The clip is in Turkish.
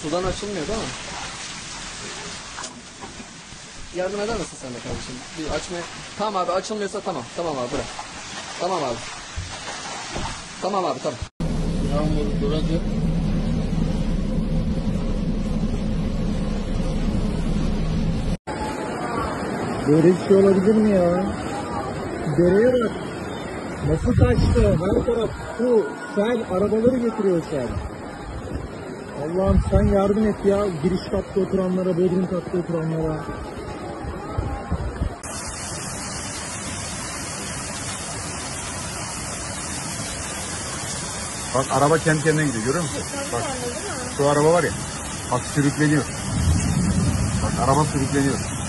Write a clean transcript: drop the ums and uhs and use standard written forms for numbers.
Sudan açılmıyor değil mi? Yardım eder misin sen de kardeşim? Bir açmaya... Tamam abi, açılmıyorsa tamam. Tamam abi, bırak. Tamam abi. Tamam abi, tamam. Yağmur duracak. Böyle bir şey olabilir mi ya? Dereye bak. Nasıl taştı? Her taraf su, sel, arabaları getiriyor sel. Allah'ım sen yardım et ya. Giriş katta oturanlara, bodrum katta oturanlara. Bak araba kendi kendine gidiyor, görüyor musun? Bak şu araba var ya, bak sürükleniyor. Bak araba sürükleniyor.